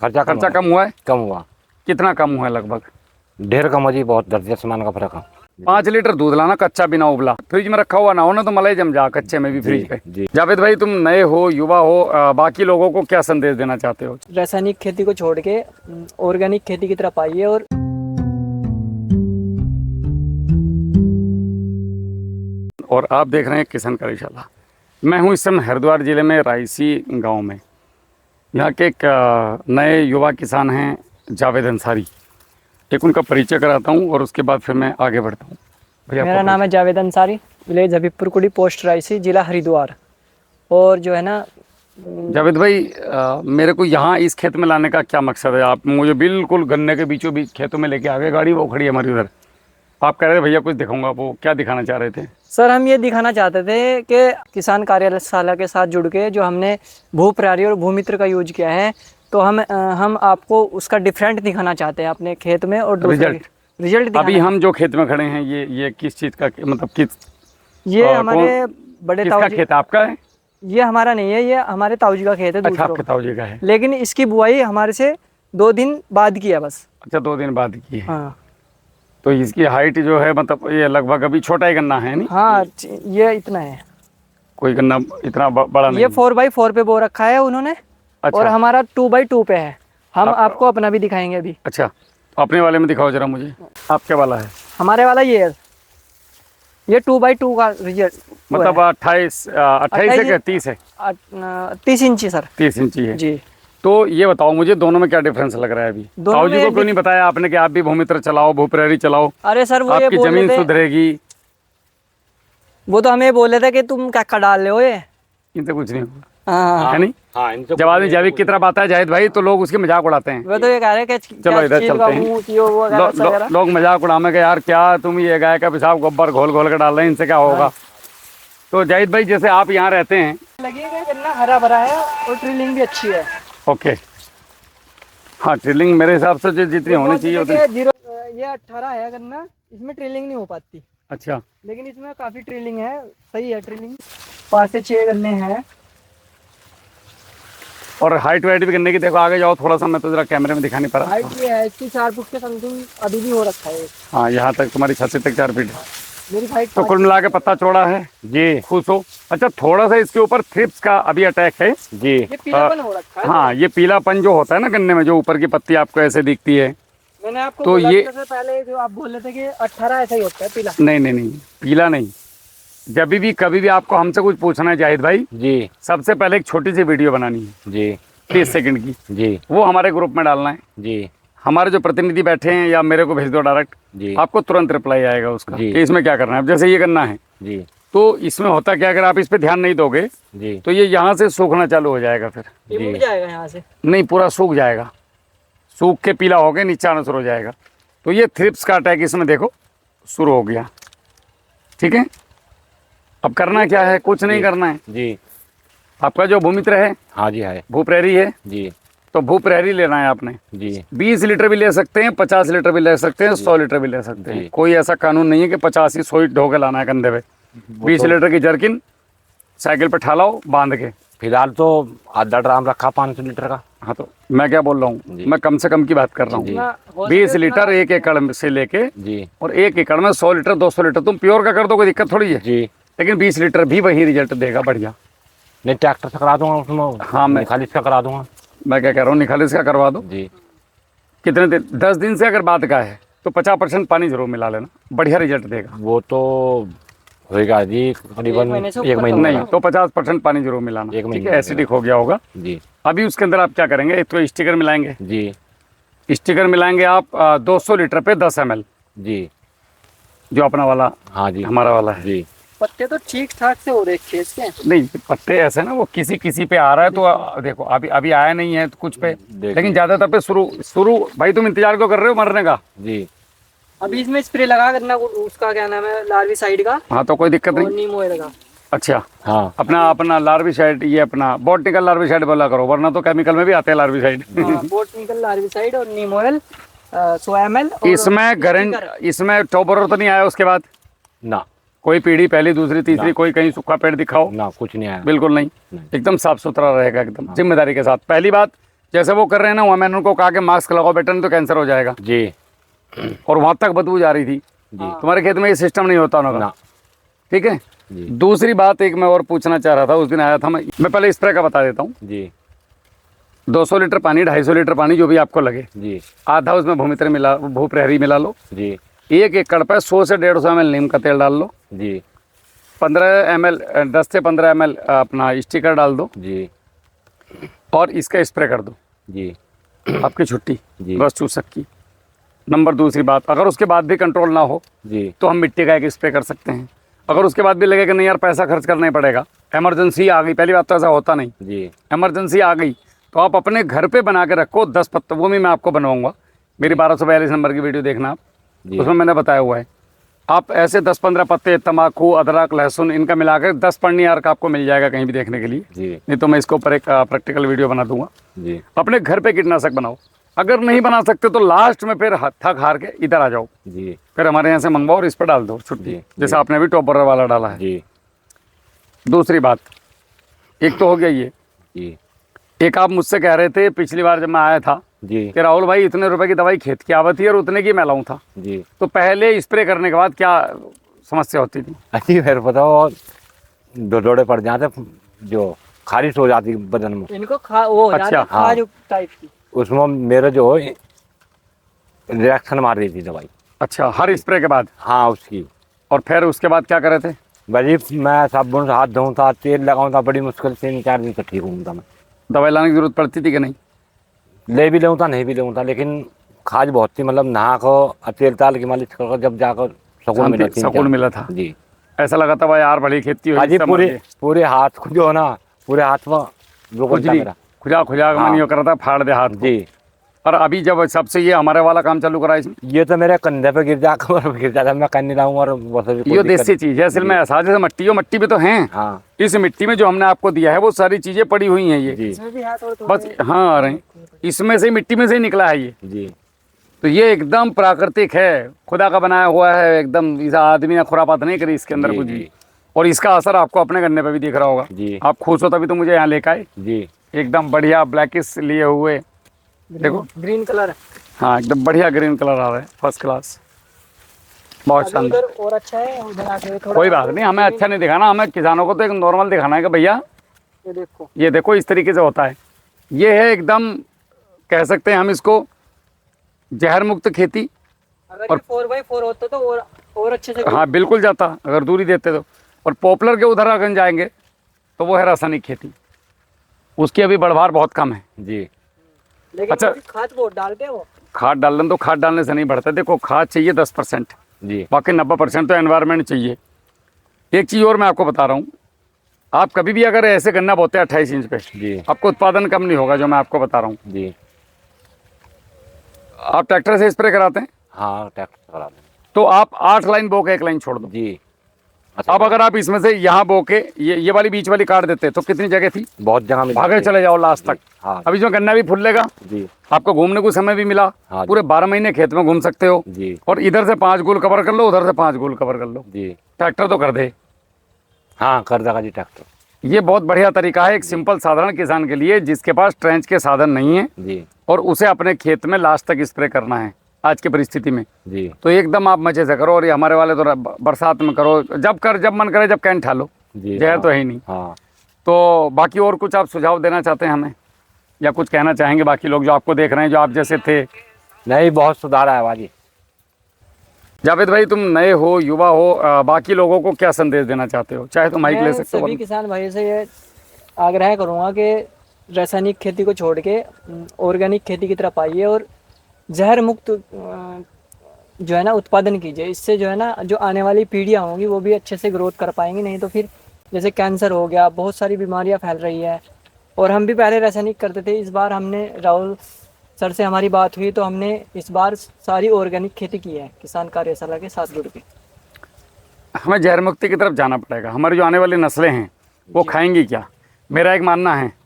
खर्चा कम हुआ है? कम हुआ। कितना कम हुआ है? लगभग ढेर कम हो जी, बहुत दर्जे सामान का फर्क है। 5 लीटर दूध लाना कच्चा बिना उबला, फ्रिज में रखा हुआ ना हो ना तो मलाई जम जा कच्चे में भी फ्रिज पे। जी। जावेद भाई, तुम नए हो, युवा हो, बाकी लोगों को क्या संदेश देना चाहते हो? रासायनिक खेती को छोड़ के ऑर्गेनिक खेती की तरफ आइए। और आप देख रहे हैं किसान कार्यशाला। मैं हूं इस समय हरिद्वार जिले में रायसी गांव में। यहाँ के एक नए युवा किसान हैं जावेद अंसारी। एक उनका परिचय कराता हूं और उसके बाद फिर मैं आगे बढ़ता हूं। भैया, मेरा नाम है जावेद अंसारी, विलेज हबीबपुर कुड़ी, पोस्ट रायसी, जिला हरिद्वार। और जो है ना जावेद भाई, मेरे को यहाँ इस खेत में लाने का क्या मकसद है? आप मुझे बिल्कुल गन्ने के बीचों बीच खेतों में लेके आ गए, गाड़ी वो खड़ी है हमारी उधर। आप कह रहे थे भैया कुछ दिखाऊंगा, वो क्या दिखाना चाह रहे थे? सर, हम ये दिखाना चाहते थे कि किसान कार्यशाला के साथ जुड़ के जो हमने भू प्रहरी और भूमित्र का यूज किया है, तो हम आपको उसका डिफरेंट दिखाना चाहते हैं अपने खेत में। और रिजल्ट अभी हम जो खेत में खड़े हैं, ये किस चीज़ का, मतलब किस, ये हमारे बड़े किसका खेत आपका है? ये हमारा नहीं है, ये हमारे ताऊजी का खेत है। अच्छा, आपके ताऊजी का है। लेकिन इसकी बुआई हमारे से 2 दिन बाद की है बस। अच्छा, 2 दिन बाद की है। हाँ। तो इसकी हाइट जो है, मतलब ये लगभग अभी छोटा ही गन्ना है नहीं? हाँ, ये इतना है। कोई गन्ना इतना बड़ा नहीं? ये 4x4 पे बो रखा है उन्होंने। अच्छा। और हमारा 2x2 पे है। हम आपको अपना भी दिखाएंगे अभी। अच्छा, अपने वाले में दिखाओ जरा मुझे। आपके वाला है? हमारे वाला ये है। ये 2x2 का रिजल्ट, मतलब 28 से क्या 30 है? 30 इंची सर। 30 इंची है जी। तो ये बताओ मुझे, दोनों में क्या डिफरेंस लग रहा है अभी? ताऊजी को क्यों नहीं बताया आपने कि आप भी भूमित्र चलाओ, भू प्रहरी चलाओ? अरे सर, वो आपकी जमीन सुधरेगी। वो तो हमें बोले थे कि तुम क्या डाल रहे हो ये। इनसे कुछ नहीं होगा, हाँ, है नहीं? हाँ, इनसे जब आदमी जैविक की तरफ आता है जाहिद भाई, तो लोग उसके मजाक उड़ाते हैं। वो तो ये कह रहे हैं कि चलो इधर चलते हैं। लोग मजाक उड़ाने के, यार क्या तुम ये गाय का पेशाब गोबर घोल घोल के डाल रहे हैं, इनसे क्या होगा? तो जाहिद भाई, जैसे आप यहाँ रहते हैं, लगेगा गन्ना हरा भरा है और ट्रिलिंग भी अच्छी है। ओके। हाँ, ट्रिलिंग मेरे हिसाब से जितनी होनी चाहिए उतनी। ये 18 है गन्ना, इसमें ट्रिलिंग नहीं हो पाती। अच्छा, लेकिन इसमें काफी ट्रिलिंग है, सही है ट्रिलिंग। 5 से 6 गन्ने हैं। और हाइट वाइट भी करने की, देखो आगे जाओ थोड़ा सा, मैं तो जरा कैमरे में दिखा नहीं पा रहा। हाइट ये है इसकी 4 फुट के समथिंग अभी भी हो रखा है। हाँ, यहाँ तक तुम्हारी छत तक 4 फीट है। मेरी हाइट तो कुल मिला के पत्ता चौड़ा है जी, खुश हो। अच्छा, थोड़ा सा इसके ऊपर थ्रिप्स का अभी अटैक है जी। ये पीलापन हो रखा है। हाँ, ये पीलापन जो होता है ना गन्ने में, जो ऊपर की पत्ती आपको ऐसे दिखती है, मैंने आपको तो बोला ये था पहले, जो आप बोल रहे थे कि 18 ऐसा ही होता है पीला। नहीं, पीला नहीं। जब भी कभी भी आपको हमसे कुछ पूछना है जाहिद भाई जी, सबसे पहले एक छोटी सी वीडियो बनानी है जी, 30 सेकंड की जी, वो हमारे ग्रुप में डालना है जी, हमारे जो प्रतिनिधि बैठे हैं, या मेरे को भेज दो डायरेक्ट जी, आपको तुरंत रिप्लाई आएगा उसका जी। कि इसमें क्या करना है। अब जैसे ये करना है, जी, तो इसमें होता क्या, अगर आप इस पे ध्यान नहीं दोगे जी, तो ये यहाँ से सूखना चालू हो जाएगा, फिर ये जी। मुड़ जाएगा यहाँ से। नहीं, पूरा सूख जाएगा, सूख के पीला हो गया, नीचे आना शुरू हो जाएगा। तो ये थ्रिप्स का अटैक इसमें देखो शुरू हो गया। ठीक है, अब करना क्या है? कुछ नहीं करना है। जी। आपका जो भूमित्र है, हाँ जी, है भू प्रहरी है, जी, तो भू प्रहरी लेना है आपने। जी, 20 लीटर भी ले सकते हैं, 50 लीटर भी ले सकते हैं, 100 लीटर भी ले सकते हैं। जी। कोई ऐसा कानून नहीं है कि 50 ही 100 ही ढो के लाना है कंधे पे। 20 लीटर की जर्किन साइकिल पे ठालाओ बांध के। फिलहाल तो आधा ड्राम रखा 500 लीटर का। हाँ, तो मैं क्या बोल रहा हूँ, जी। मैं कम से कम की बात कर रहा जी। हूँ। 20 लीटर 1 एकड़ से लेके, जी, और 1 एकड़ में 100 लीटर 200 लीटर तुम प्योर का कर दो, कोई दिक्कत थोड़ी है। जी। लेकिन 20 लीटर भी वही रिजल्ट देगा, बढ़िया। नहीं, ट्रैक्टर से करा दूंगा उसमें। हाँ, मैं खाली इसका करा दूंगा। मैं क्या कह रहा हूँ, निखालिस का करवा दो। जी। कितने दिन? 10 दिन से अगर बाद का है तो 50% पानी जरूर मिला लेना, बढ़िया रिजल्ट देगा। वो तो होएगा जी, करीबन 1 महीने। नहीं तो 50% पानी जरूर मिलाना। एक महीने ठीक है, एसिडिक हो गया होगा। जी, अभी उसके अंदर आप क्या करेंगे, एक तो स्टिकर मिलाएंगे। जी, स्टिकर मिलाएंगे आप 200 लीटर पे 10 ml, जी। जो अपना वाला, हाँ जी, हमारा वाला है। जी। पत्ते तो ठीक ठाक से हो रहे खेत के। नहीं, पत्ते ऐसे ना, वो किसी पे आ रहा है, तो देखो अभी आया नहीं है तो कुछ पे, लेकिन ज्यादातर पे शुरू भाई तुम इंतजार क्यों कर रहे हो मरने का? जी। अभी इसमें स्प्रे लगा करना, उसका क्या नाम है, लार्विसाइड का। हाँ, तो कोई दिक्कत और नहीं। नीम ऑयल का। अच्छा, हाँ, अपना लार्विसाइड, ये अपना बॉटनिकल लार्विसाइड बोला करो, वरना तो केमिकल में भी आते हैं लार्विसाइड। बोटनिकल लार्विसाइड और नीम ऑयल 100 ml। इसमें टॉपर तो नहीं आया उसके बाद? ना, कोई पीढ़ी पहली दूसरी तीसरी, कोई कहीं सूखा पेड़ दिखाओ? ना, कुछ नहीं आया। बिल्कुल नहीं, एकदम साफ सुथरा रहेगा, एकदम जिम्मेदारी के साथ। पहली बात, जैसे वो कर रहे हैं ना, वहाँ मैंने उनको कहा कि मास्क लगाओ बेटा, नहीं तो कैंसर हो जाएगा, जी और वहाँ तक बदबू जा रही थी। जी तुम्हारे खेत में ये सिस्टम नहीं होता होगा, ना ठीक है। जी दूसरी बात एक मैं और पूछना चाह रहा था, उस दिन आया था मैं पहले स्प्रे का बता देता हूँ। जी 200 लीटर पानी, 250 लीटर पानी, जो भी आपको लगे, जी आधा उसमें भूमित्र मिला, भूप्रहरी मिला लो। जी 1 एकड़ पे 100 से 150 ml नीम का तेल डाल लो। जी 15 ml 10 से 15 ml अपना स्टिकर डाल दो, जी और इसका स्प्रे कर दो। जी आपकी छुट्टी जी बस चूसक की। नंबर दूसरी बात, अगर उसके बाद भी कंट्रोल ना हो जी तो हम मिट्टी का एक स्प्रे कर सकते हैं। अगर उसके बाद भी लगे कि नहीं यार पैसा खर्च करना ही पड़ेगा, इमरजेंसी आ गई, पहली बात तो ऐसा होता नहीं, जी इमरजेंसी आ गई तो आप अपने घर पे बना के रखो 10 पत्ते, वो भी मैं आपको बनवाऊंगा। मेरी 1242 नंबर की वीडियो देखना आप, जी उसमें मैंने बताया हुआ है। आप ऐसे 10-15 पत्ते तम्बाकू, अदरक, लहसुन, इनका मिलाकर 10 पन्नी अर्क आपको मिल जाएगा कहीं भी देखने के लिए। जी नहीं तो मैं इसके ऊपर एक प्रैक्टिकल वीडियो बना दूंगा। जी अपने घर पे कीटनाशक बनाओ। अगर नहीं बना सकते तो लास्ट में फिर थक हार के इधर आ जाओ, जी फिर हमारे यहाँ से मंगवाओ और इस पर डाल दो छुट्टी, जी, जैसे आपने भी टॉपर वाला डाला है। जी दूसरी बात, एक तो हो गया ये, जी एक आप मुझसे कह रहे थे पिछली बार जब मैं आया था जी कि राहुल भाई इतने रुपए की दवाई खेत की आवत थी और उतने की मैं लाऊं था, जी तो पहले स्प्रे करने के बाद क्या समस्या होती थी? अच्छी फिर बताओ, दौड़े पड़ जाते, जो खारिश हो जाती बदन में, इनको वो हो अच्छा, जाता है, हाँ। खाज टाइप की। उसमें मेरे जो रिएक्शन मार रही थी दवाई। अच्छा, हर स्प्रे के बाद? हाँ उसकी। और फिर उसके बाद क्या करे थे? भाई मैं साबुन से हाथ धोऊँ था, तेल लगाऊँ था, बड़ी मुश्किल से 3-4 दिन तक ठीक हूँ था मैं। दवाई लाने की जरूरत पड़ती थी कि नहीं? ले भी लेऊँ था, नहीं भी लेऊँ था, लेकिन खाज बहुत थी, मतलब नहा को तेल ताल की मालिश कर जब जाकर सुकून मिला, सुकून मिला था? जी। ऐसा लगा था भाई यार बड़ी खेती हुई, हाजी सब पूरे मर गए। पूरे हाथ को जो है ना, पूरे हाथ में रुकता खुजली, मेरा। खुजा खुजा हाँ। मन यूँ कर रहा था फाड़ दे हाथ को। जी। और अभी जब सबसे ये हमारे वाला काम चालू करा इसमें, ये तो मेरे कंधे पे गिर जाकर गिर जाता, मैं कर नहीं रहा हूँ, और बस अभी कोई ये दिक्कत देसी चीज है असल में। ऐसा जैसे मट्टी हो, मट्टी भी तो है, हाँ इस मिट्टी में जो हमने आपको दिया है वो सारी चीजें पड़ी हुई हैं ये, जी इसमें भी है तो बस हाँ आ रहे हैं, इसमें से मिट्टी में से ही निकला है ये। जी तो ये एकदम प्राकृतिक है, खुदा का बनाया हुआ है एकदम, इस आदमी ने खुरापात नहीं करी इसके अंदर जी, कुछ जी। भी। और इसका असर आपको अपने गन्ने पे भी दिख रहा होगा। जी आप खुश हो तभी तो मुझे यहाँ लेकर आए, जी एकदम बढ़िया ब्लैकिश लिए हुए, देखो ग्रीन कलर। हाँ एकदम बढ़िया ग्रीन कलर आ रहा है, फर्स्ट क्लास, बहुत शानदार। उधर और अच्छा है, उधर आके थोड़ा कोई बात नहीं, हमें अच्छा नहीं दिखाना, हमें किसानों को तो एक नॉर्मल दिखाना है कि भैया ये देखो। ये देखो इस तरीके से होता है। ये है एकदम, कह सकते हैं हम इसको जहर मुक्त खेती। अगर ये 4x4 होता तो और अच्छे से। हाँ बिल्कुल जाता अगर दूरी देते तो। और पॉपुलर के उधर अगर जाएंगे तो वो है रासायनिक खेती, उसकी अभी बढ़वार बहुत कम है। जी लेकिन अच्छा। वो भी खाद वो डालते हैं वो। खाद डालने तो खाद डालने से नहीं बढ़ता, देखो खाद चाहिए 10%, जी बाकी 90% तो एनवायरनमेंट चाहिए। एक चीज़ और मैं आपको बता रहा हूँ, आप कभी भी अगर ऐसे गन्ना बोते हैं 28 इंच पे, जी आपको उत्पादन कम नहीं होगा, जो मैं आपको बता रहा हूँ। जी आप ट्रैक्टर से स्प्रे कराते हैं हाँ ट्रैक्टर करा दें। तो आप 8 लाइन बो के 1 लाइन छोड़ दो। जी अच्छा, अब अगर आप इसमें से यहाँ बो के ये वाली बीच वाली काट देते तो कितनी जगह थी, बहुत जगह मिल भागे जाती है। चले जाओ लास्ट तक। हाँ अब इसमें गन्ना भी फूलेगा, जी आपको घूमने को समय भी मिला, हाँ जी। पूरे 12 महीने खेत में घूम सकते हो। जी और इधर से 5 गोल कवर कर लो, उधर से 5 गोल कवर कर लो। जी ट्रैक्टर तो कर दे। हाँ कर देगा जी ट्रैक्टर। ये बहुत बढ़िया तरीका है एक सिंपल साधारण किसान के लिए जिसके पास ट्रेंच के साधन नहीं है जी और उसे अपने खेत में लास्ट तक स्प्रे करना है आज की परिस्थिति में। जी तो एकदम आप मजे से करो। और ये हमारे वाले तो बरसात में करो, जब मन करे जब कैन ठालो, जी जहर हाँ, तो है ही नहीं। हाँ तो बाकी और कुछ आप सुझाव देना चाहते हैं हमें, या कुछ कहना चाहेंगे बाकी लोग जो आपको देख रहे हैं, जो आप जैसे थे? नहीं बहुत सुधार आया बाजी। जावेद भाई तुम नए हो, युवा हो, बाकी लोगों को क्या संदेश देना चाहते हो? चाहे तो माइक ले मैं सकते हो। सभी किसान भाइयों से ये आग्रह करूँगा कि रासायनिक खेती को छोड़ के ऑर्गेनिक खेती की तरफ आइए और जहर मुक्त जो है ना उत्पादन कीजिए। इससे जो है ना जो आने वाली पीढ़ियाँ होंगी वो भी अच्छे से ग्रोथ कर पाएंगी। नहीं तो फिर जैसे कैंसर हो गया, बहुत सारी बीमारियाँ फैल रही है। और हम भी पहले रासायनिक करते थे, इस बार हमने राहुल सर से हमारी बात हुई तो हमने इस बार सारी ऑर्गेनिक खेती की है किसान कार्यशाला के साथ जुड़ के। हमें जहर मुक्ति की तरफ जाना पड़ेगा। हमारी जो आने वाली नस्लें हैं वो खाएंगी क्या? मेरा एक मानना है,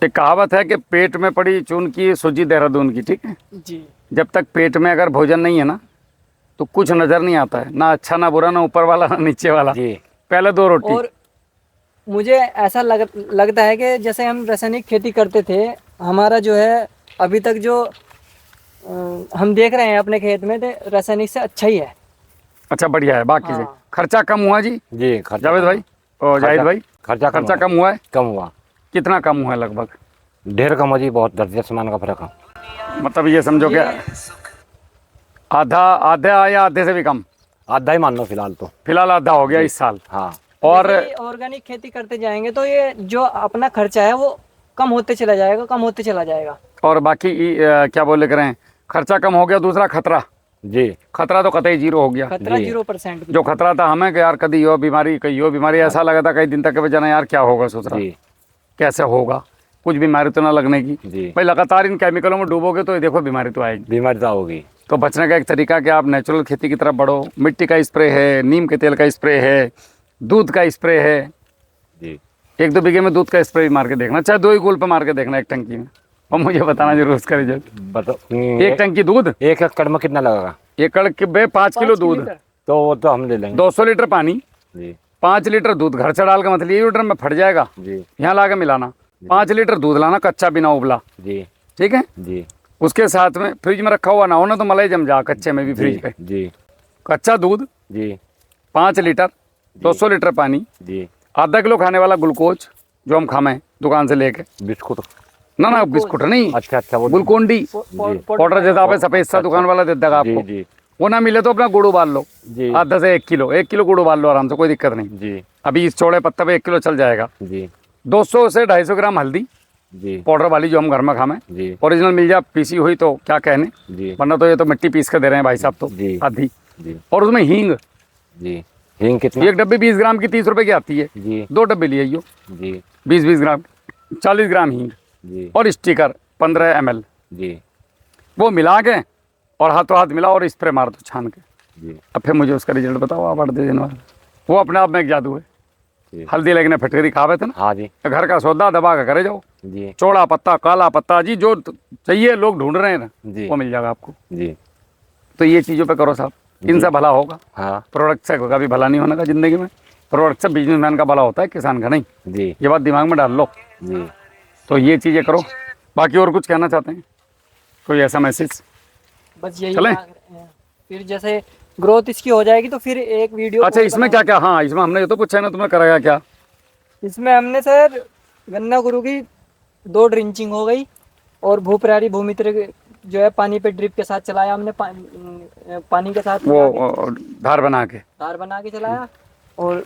एक कहावत है कि पेट में पड़ी चून की सूजी देहरादून की, ठीक है? जी। जब तक पेट में अगर भोजन नहीं है ना तो कुछ नज़र नहीं आता है, ना अच्छा ना बुरा, ना ऊपर वाला ना नीचे वाला। जी पहले 2 रोटी। और मुझे ऐसा लगता है कि जैसे हम रासायनिक खेती करते थे, हमारा जो है अभी तक जो हम देख रहे हैं अपने खेत में, तो रासायनिक से अच्छा ही है। अच्छा बढ़िया है बाकी से। हाँ। खर्चा कम हुआ जी जी खर्चा जावेद भाई और जाहिद भाई? खर्चा खर्चा कम हुआ है? कम हुआ। कितना कम हुआ है लगभग? ढेर कम हो जी, बहुत दर्जे समान का फर्क है। मतलब ये समझो कि आधा आधा या आधे से भी कम? आधा ही मान लो फिलहाल तो। फिलहाल आधा हो गया इस साल। हाँ। और ऑर्गेनिक खेती करते जाएंगे तो ये जो अपना खर्चा है वो कम होते चला जाएगा, कम होते चला जाएगा। और बाकी क्या बोले करें, खर्चा कम हो गया, दूसरा खतरा। जी खतरा तो कतई जीरो हो गया। खतरा जी। 0%। जो खतरा था हमें कि यार कभी यो बीमारी कहीं यो बीमारी, ऐसा लगा था कई दिन तक के बजाना यार क्या होगा, सोच रहा जी कैसे होगा, कुछ बीमारी तो ना लगने की। जी। भाई लगातार इन केमिकलों में डूबोगे तो ये देखो बीमारी तो आएगी। बीमारी तो होगी। तो बचने का एक तरीका कि आप नेचुरल खेती की तरफ बढ़ो। मिट्टी का स्प्रे है, नीम के तेल का स्प्रे है, दूध का स्प्रे है। जी 1-2 बीघे में दूध का स्प्रे भी मार के देखना, चाहे 2 ही कूल पे मार के देखना एक टंकी में, और मुझे बताना जरूर उसका रिजल्ट। बताओ। एक टंकी दूध, एक एकड़ में कितना लगेगा? एकड़ के 5 किलो दूध, तो वो तो हम ले लेंगे। 200 लीटर पानी, जी 5 लीटर दूध घर से डाल के, मतलब ये लीटर में फट जाएगा, जी यहाँ ला के मिलाना। 5 लीटर दूध लाना कच्चा बिना उबला, जी ठीक है। जी उसके साथ में फ्रिज में रखा हुआ ना हो ना तो मलाई जम जा कच्चे में भी फ्रिज पे। जी कच्चा दूध जी 5 लीटर, 200 लीटर पानी, जी। आधा किलो खाने वाला ग्लूकोज जो हम खामें दुकान से लेके, बिस्कुट? ना बिस्कुट नहीं, अच्छा अच्छा वो ग्लूकोन-डी पाउडर जैसा आप सफेद सा दुकान वाला देता है जी आपको। जी वो ना मिले तो अपना गुड़ उबाल लो, जी आधा से 1 किलो गुड़ उबाल लो आराम से, कोई दिक्कत नहीं। जी अभी इस चौड़े पत्ते पे 1 किलो चल जाएगा। जी 200 से 250 ग्राम हल्दी जी पाउडर वाली जो हम घर में खामें, जी ओरिजिनल मिल जाए, पीसी हुई तो क्या कहने, जी वरना तो ये तो मिट्टी पीस के दे रहे हैं भाई साहब तो जी। आधी। जी और उसमें हींग, जी। हींग कितना? एक डब्बी 20 ग्राम की 30 रुपए की आती है, जी 2 डब्बे लिए आइयो, जी 20 ग्राम, 40 ग्राम हींग जी और स्टिकर 15 ml, जी वो मिला के और हाथों हाथ मिला और स्प्रे मार दो छान के। जी अब फिर मुझे उसका रिजल्ट बताओ आप 8 दिन बाद। वो अपने आप में एक जादू है। जी। हल्दी लगने फटकरी खावे थे ना, हाँ जी घर का सौदा दबा के करे जाओ, जी चौड़ा पत्ता काला पत्ता जी जो चाहिए लोग ढूंढ रहे हैं ना जी वो मिल जाएगा आपको। जी। तो ये चीज़ों पे करो साहब, इनसे भला होगा। हाँ प्रोडक्ट से कभी भला नहीं होने का ज़िंदगी में, प्रोडक्ट से बिजनेसमैन का भला होता है, किसान का नहीं। जी ये बात दिमाग में डाल लो। जी। तो ये चीज़ें करो। बाकी और कुछ कहना चाहते हैं, कोई ऐसा मैसेज? बस यही चलें? फिर जैसे ग्रोथ इसकी हो जाएगी तो फिर एक वीडियो। अच्छा इसमें क्या क्या, हाँ इसमें हमने ये तो पूछा है ना, तुमने कराया क्या? इसमें हमने सर गन्ना गुरु की 2 ड्रिंचिंग हो गई और भूप्रारी भूमित्र जो है पानी पे ड्रिप के साथ चलाया हमने, पानी के साथ वो धार बना के तार बना के चलाया। और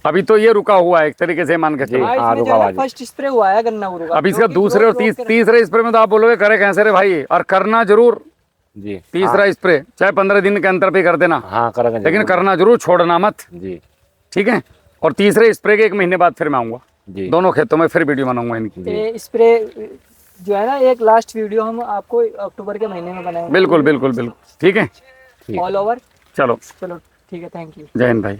अभी तो ये रुका हुआ है एक तरीके से मान के चलो। हाँ, इसमें जो रुका है हुआ फर्स्ट स्प्रे हुआ है गन्ना गुरु का। अब इसका जो कि दूसरे और ग्रोथ के- तीसरे स्प्रे में तो आप बोलोगे करे कैसे रे भाई, और करना जरूर। जी तीसरा स्प्रे चाहे 15 दिन के अंतर पे कर देना, हाँ करेंगे लेकिन जरूर। करना जरूर, छोड़ना मत, जी ठीक है। और तीसरे स्प्रे के 1 महीने बाद फिर मैं आऊँगा जी दोनों खेतों में, फिर वीडियो बनाऊंगा इनकी। ये स्प्रे जो है ना, एक लास्ट वीडियो हम आपको अक्टूबर के महीने में बनाएंगे। बिल्कुल बिल्कुल बिल्कुल, ठीक है। All over. चलो चलो ठीक है, थैंक यू। जय हिंद भाई।